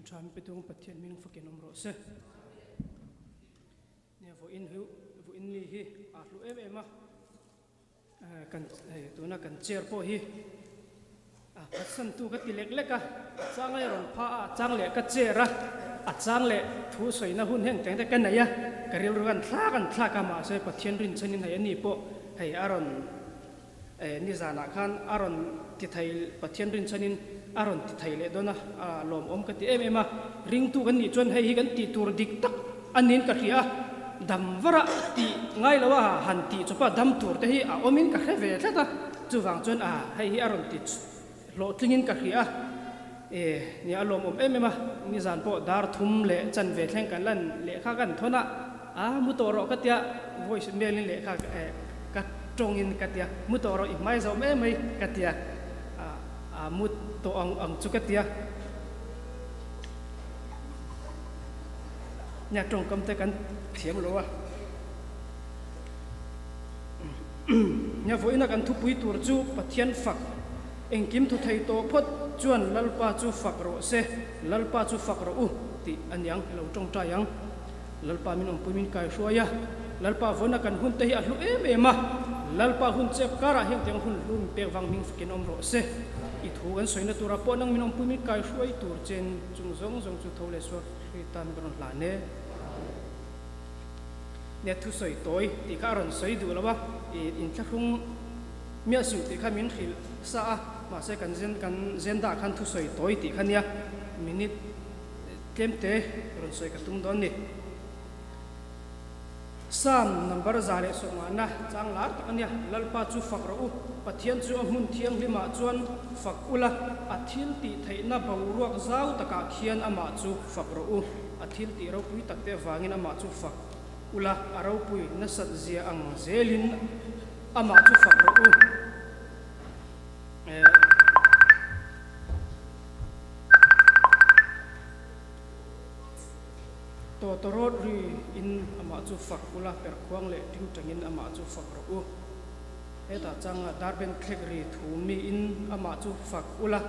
tram pe tung pathian min fakin omro se ne vo in ni hi a lu em kan tuna kan chair po hi a san tu ka tilek leka changai ron pha a chang le ka chair a chang le thu soi na hun heng teng te kan ya karil ruan thla ka ma se pathian rin chanin hai ani po hei aron ni zana khan aron ti thai pathian rin chanin aron ti thai le dona lom om ka ti em ring tu kan ni chon hei hi kan ti tur dik tak anin ka ria dam vara ti ngai lawa han ti chopa dam tur te hi a omin ka kheve thata chuwang chon hei hi aron ti lo tlingin ka ria ni alom om em ni zan po dar thum le chan ve thleng kan lan le kha kan thona mu to ro ka tia voice mail le kha ka tongin ka tia mu to ro i mai zo me mai ka tia mu to ang chu ka tia nya trong kam te kan thiam lo wa nya voina kan thu pui tur chu pathian fak engkim thu thei to phot chuan lalpa chu fak ro se lalpa chu fak ro ti anyang lo tong ta yang lalpa min om pumin kai hruaya lalpa vona kan hun te hi a hlu em lalpa hun chep kara heng teng hun lum pe wang ming fikin om ro se i thu kan soina tura po nang min om pumin kai hruai tur chen chung zong chu thole so ri tan kan la ne thu soi toi ti ka ron soi du lawa in thlung mia su ti kha min khil sa ma se kan zen da khan thu soi toi ti khania minute kemte ron soi ka tung don ni sam number zare so mana chang lar takania lalpa chu fak ro pathian chu mun thiang lima chuan fak ula athil ti theina boruak zau taka khian ama chu fak ro athil ti ro pui takte wangin ama chu fak ula aro pui na sat zia ang zelin ama chu fak ro to rod ri in ama chu fak ula per khwang le ting tangin ama chu fak ro eta changa darben khlek ri thumi in ama chu fak ula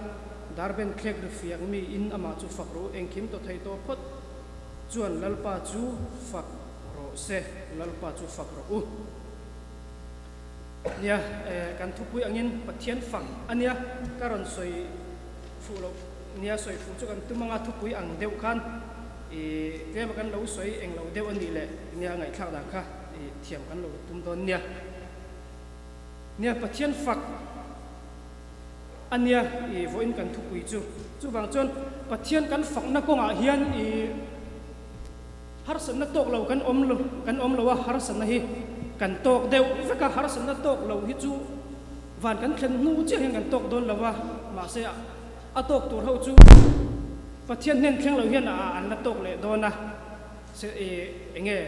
darben khlek ri fiang mi in ama chu fak ro engkim to thei to phot chuan lalpa chu fak ro se lalpa chu fak ro nia kan thupui angin pathian fak ania karon soi fu lo nia soi fu chu kan tumanga thupui ang deu khan ke ma kan lo soi eng lo deu ani le nia ngai thak da kha thiam kan lo tum don nia pathian fak ania voin kan thupui chu wang chon pathian kan fak na ko nga hian har san na tok lo kan om lo wa har san na hi kan tok deu veka har san na tok lo hi chu van kan thlen nu che heng kan tok don lawa ma se a tok tur ho chu pathian nen thleng lo hian an na tok le dona se enge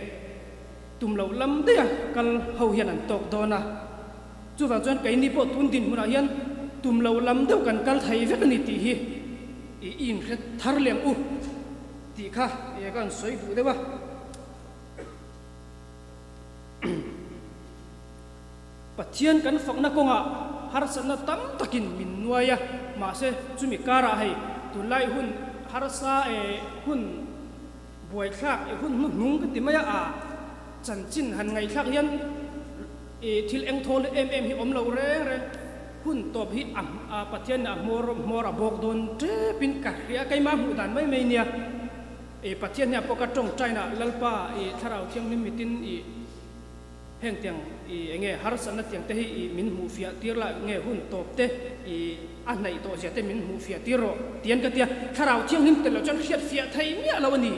tum lo lam de kal ho hian an tok dona chu wang chon kai ni po tun din huna hian tum lo lam deu kan kal thai vek ni ti hi in khet thar lem ti kha kan soi du dewa pathian kan fakna konga har sanna tam takin min nuaya ma se chumi kara hai tu lai hun har sa hun buai thak hun nung ka ti maya chan chin han ngai thak hian thil eng thol em hi om lo re hun top hi pathian mor abok don tre pin ka ria kai ma hu dan mai mai nia pathian nya poka tong china lalpa tharau thiang nim mitin heng tiang enge har sanna tiang te hi min mu fia tir la nge hun top te a nei to ja te min mu fia tiro tian ka tia tharau thiang nim te lo chan khiat fia thai mia lo ni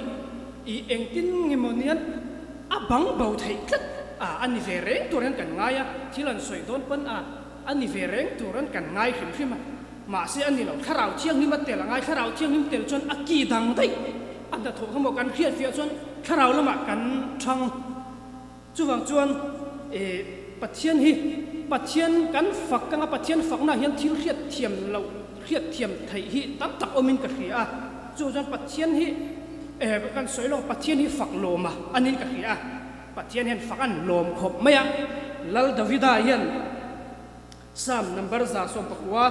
eng tin ngi monian a bang bau thai tlat ani vereng turan kan ngaya thilan soi don pan ani vereng turan kan ngai khim ma se ani lo tharau thiang nim te la ngai tharau thiang nim tel chon aki dang dai anda tho hamo kan khiat fia chon tharau lama kan thang chuwang chuan pathian kan fak kanga pathian fakna hian thil khiat thiam thei hi tam tak omin ka hria chu chuan pathian hi kan soilong pathian hi fak loma anin ka hria pathian hian fakan lom khop maya lal davida hian sam number za som pakwa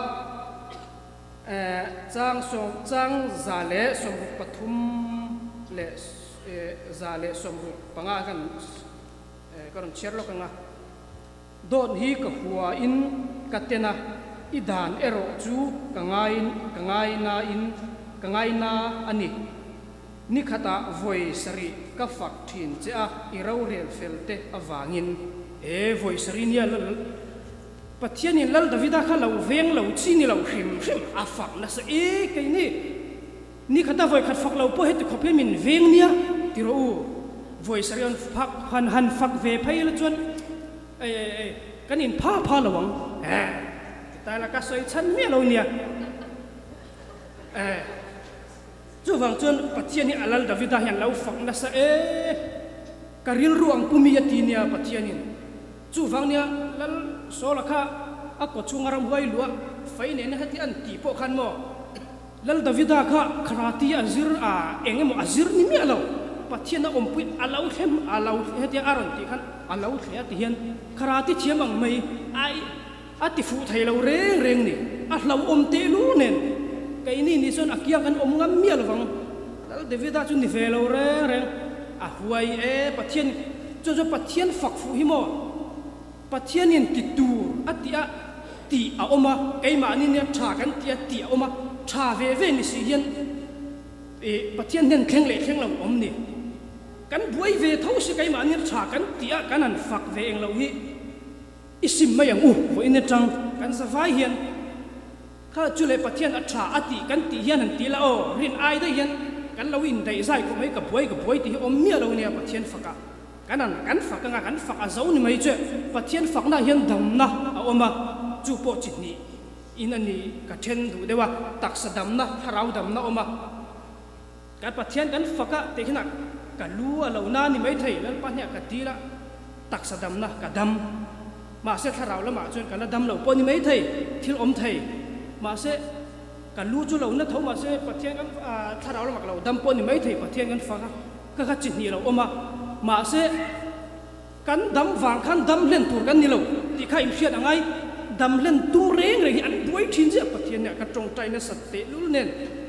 chang zale somru pathum le zale somru panga kan karon cherlo kanga don hi ka huwa in katena idan ero chu kangai na ani ni khata voi sari ka fak thin cha irau rel felte awangin voi sari nia pathian in lal davida kha lo veng lo chi ni lo hrim a fak na sa ke ni khata voi khat fak lo po het khope min veng nia ti ro voi sari on fak han fak ve phai la chuan kan in pha lawang ta la ka soi chan me lo nia chu wang chuan pathian ni alal davida hian lo fak na sa karil ruang pumi ati nia pathian in chu wang nia lal sola kha a ko chungaram huai lua fai ne na hati an ti po khan mo lal davida kha kharati azir engemo azir ni mi alo pathian na ompui alau heti aron ti khan alau thia ti hian kharati thiamang mai ai ati fu thailo reng ni a hlau om te lu nen kai ni son akia kan om ngam mi alwang lal davida chu ni velo reng a huai pathian chu pathian fak fu hi mo pathian in titur atia ti a oma kai ma ni ne tha kan ti a oma tha ve ni si hian pathian nen khleng lo om ni kan buai ve thau si kai ma ni tha kan tia kan an fak ve eng lo hi isim mai ang vo in tang kan sa vai hian kha chule pathian a tha ati kan ti hian an ti la o rin ai da hian kan lo in dai zai ko mai ka buai ti om mi lo ni pathian faka kan fak nga kan fak a zo ni mai che pathian fak na hian dam na a oma chu po chit ni in ani ka then du dewa tak sa dam na harau dam na oma ka pathian kan faka te hina ka lu a lo na ni mai thei lal pa nya ka ti la tak sa dam na ka dam ma se harau la ma chun ka la dam lo po ni mai thei thil om thei ma se ka lu chu lo na tho ma se pathian kan harau la ma lo dam po ni mai thei pathian kan faka ka chit ni lo oma mà sẽ cắn đâm vàng khăn đâm lên thủ cắn nhiều thì khai hiện anh ấy đâm lên tung reng rồi anh đuổi chín dẹp bát thiên này cái trong tay nó sạch tệ luôn nên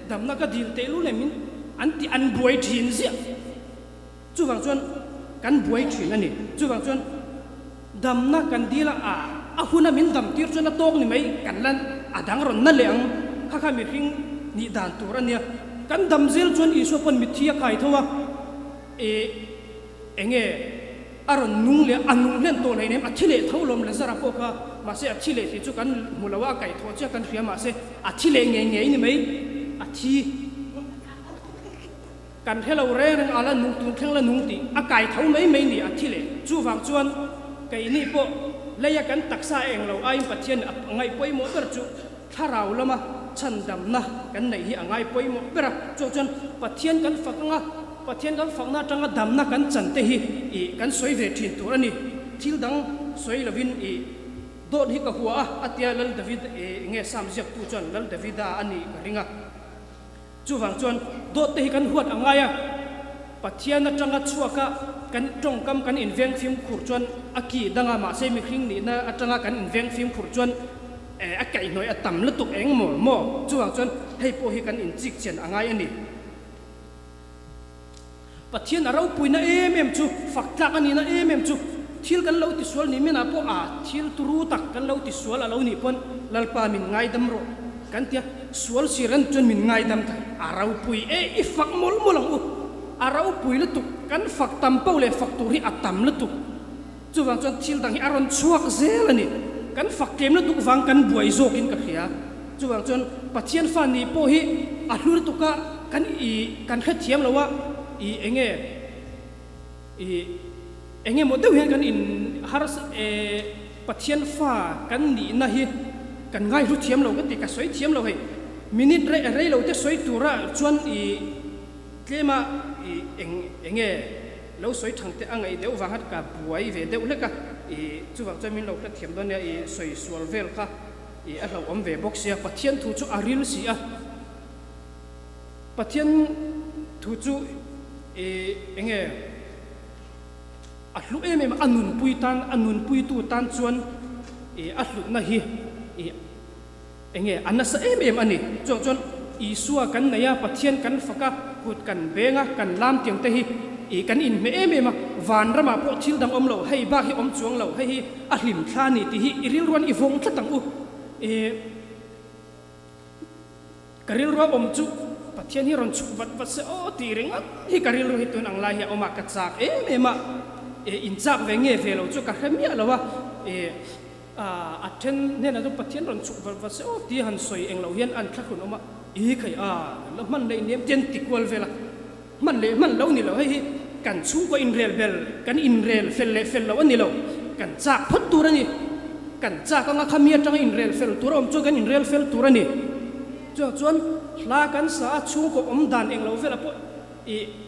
đâm nó cái điên tệ luôn này mình anh thì anh đuổi chín dẹp chú vàng chuan cắn đuổi chín này chú vàng chuan đâm nó cắn đi là hun mình đâm tiệt chuan nó tông này mấy cắn lên đang rồi nó lẹng khai mình hình nhị đàn tuổi anh nhỉ cắn đâm zel chuan isu pun mình thiê khai thôi enge aron nung le anung len to nei nem athile tholom le zara po kha ma se athile ti chu kan mulawa kai tho cha kan ria ma se athile nge ni mai athi kan hello re reng ala nung tu theng la nung ti a kai thau mai ni athile chu wang chuan kai ni po leya kan taksa eng lo ai pathian ngai poi mo ber chu tharau lama chan dam na kan nei hi angai poi mo ber chu chuan pathian kan fakanga pathian kan fakna tanga damna kan chante hi kan soi ve thin tur ani thil dang soi lovin dot hi ka huwa atia lal david nge sam jek tu chon lal davida ani ringa chu wang chon dot te hi kan huat angaya pathian atanga chuaka kan tong kam kan inveng phim khur chon aki danga ma se mi khring ni na atanga kan inveng phim khur chon a kai noi atam lutuk eng mo chu wang chon hei po hi kan in chik chen angai ani pathian arau puina em chu faktak ani na em chu thil kan lo ti sual ni mena po thil turu tak kan lo ti sual alo ni pon lalpa min ngai dam ro kan tia sual siran chun min ngai dam tha arau pui i fak mol molang arau pui le tuk kan fak tam pau le fakturi atam le tuk chu wang chon thil dang hi aron chuak zel ani kan fak kem le tuk wang kan buai zokin ka khia chu wang chon pathian fa ni po hi a hlur tuka kan kha thiam lawa enge mo deuh hian kan in haras pathian fa kan ni na hi kan ngai ru thiam lo ka ti ka soi thiam lo hei minute re lo te soi tura chuan tlema enge lo soi thang te angai deuh wang hat ka buai ve deuh le ka chu wang chamin lo ka thiam don ya soi sual vel kha a lo om ve box ya pathian thu chu aril si a pathian thu chu enge ahlu em anun pui tu tan chuan ahlu na hi enge anasa em ani chon isua kan naya pathian kan faka kut kan benga kan lam tiang te hi i kan in me em van rama po thil dang om lo hei ba hi om chuang lo hei hi a hlim thla ni ti hi iril ruan i vong tlatang u karil ruwa om chu pathian hi ron chu wat se o ti ring hi karil ru hi tun ang lai hi oma ka chak em in chak ve nge ve lo chu ka khamia lo wa aten ne na du pathian ron chu wat se o ti han soi eng lo hian an thakun oma khai lo man le nem ten tikwal vela man lo ni lo hi kan chu ko in rel bel kan in rel fel lo ani lo kan chak phot tur ani kan chak ka khamia tang in rel fel tur om chu kan in rel fel tur ani chuan la kan sa chu ko om dan eng lo vela po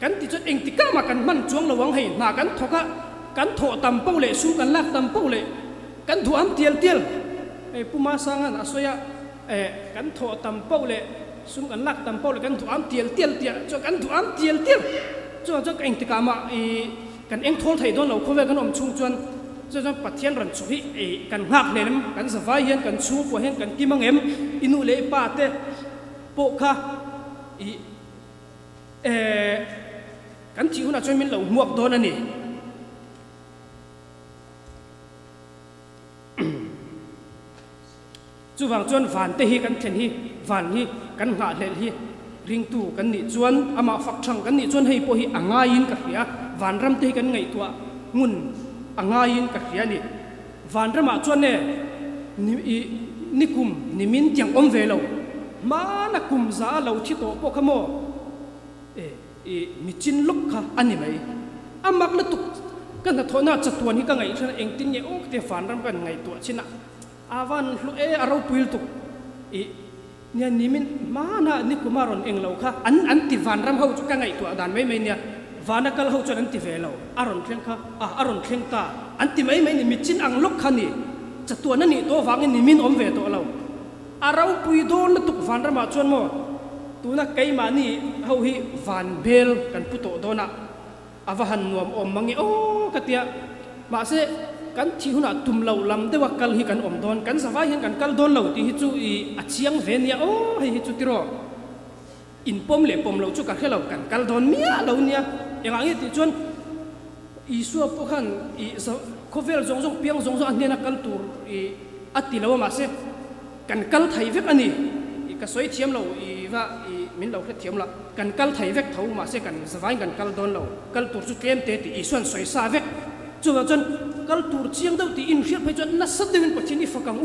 kan ti chu eng ti ka ma kan man chuang lo wang hei na kan thoka kan tho tam pau le su kan lak tam pau le kan thu am tiel puma sangan asoya kan tho tam pau le sung kan lak tam pau le kan thu am tiel cho kan thu am tiel cho eng ti ka ma kan eng thol thei don lo kho ve kan om chung chuan cho pathian ran chu hi kan ngak le nem kan zawai hian kan chu po hian kan kimang em inu le pa te po kha kan thi huna choi min lo muak don ani chu wang chuan van te hi kan thlen hi van hi kan nga hlel hi ring tu kan ni chuan ama fak thang kan ni chuan hei po hi anga in ka hria van ram te kan ngai tua ngun anga in ka hria ni van rama chuan ne ni kum ni min tiang om ve lo ma na kum za lo thi to po khamo mi chin luk kha ani mai amak na tuk kan tho na chatuan hi ka ngai thana eng tin ye ok te van ram kan ngai tua china avan hlu aro puil tuk nia nimin mana ni kumaron eng lo kha an ti van ram ho chu ka ngai tua dan mai nia vana kal ho chuan an ti ve lo aron thleng kha aron thleng ta an ti mai ni mi chin ang luk kha ni chatuan ani to wangin ni min om ve to lo arau pui don na tuk van rama chuan mo tuna kai ma ni ho hi van bel kan puto dona avahan nuam om mangi o katia ma se kan thi huna tum lo lam de wa kal hi kan om don kan zawai hian kan kal don lo ti hi chu a chiang ve nia o hi chu tiro in pom le pom lo chu ka khelo kan kal don mia lo nia engang ti chuan i suwa po khan i khovel zong piang zong an na kal tur ati lo ma se kan kal thai vek ani ka soi thiam lo min lo kha thiam la kan kal thai vek tho ma se kan zawai kan kal don lo kal tur chu tlem te ti i suan soi sa vek chu wa chon kal tur chiang dau ti in hriat phai chon na sat devin pathin i fakang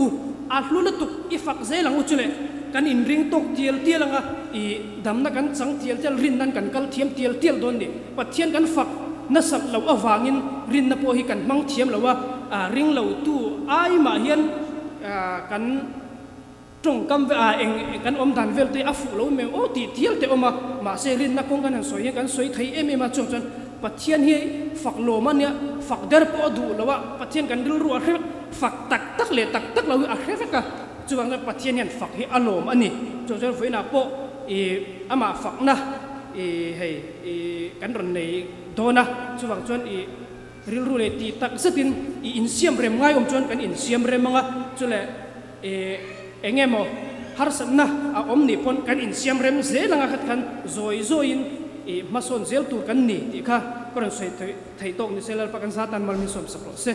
a hlu na tuk i fak zelang u chule kan in ring tok tiel anga i damna kan chang tiel rin nan kan kal thiam tiel don ni pathian kan fak na sap lo awangin rin na po hi kan mang thiam lo wa ring lo tu ai ma hian kan trong kam ve eng kan om dan vel te afu lo me o ti tiel te oma ma se rin na kong kan soi kan soi thai em ma chon pathian hi fak lo mania fak der po du lawa pathian kan dil ru a hre fak tak le tak lo a hre ka chuwang pathian hian fak hi alom ani chon foina po ama fak na hei kan ron nei dona chuwang chon ril ru le ti tak satin in siam rem ngai om chon kan in siam rem anga chule engemo har sanna a om ni pon kan in siam rem zelanga khat kan zoin mason zel tu kan ni ti kha koran soi thai tok ni selal pakan satan mal min som sapro se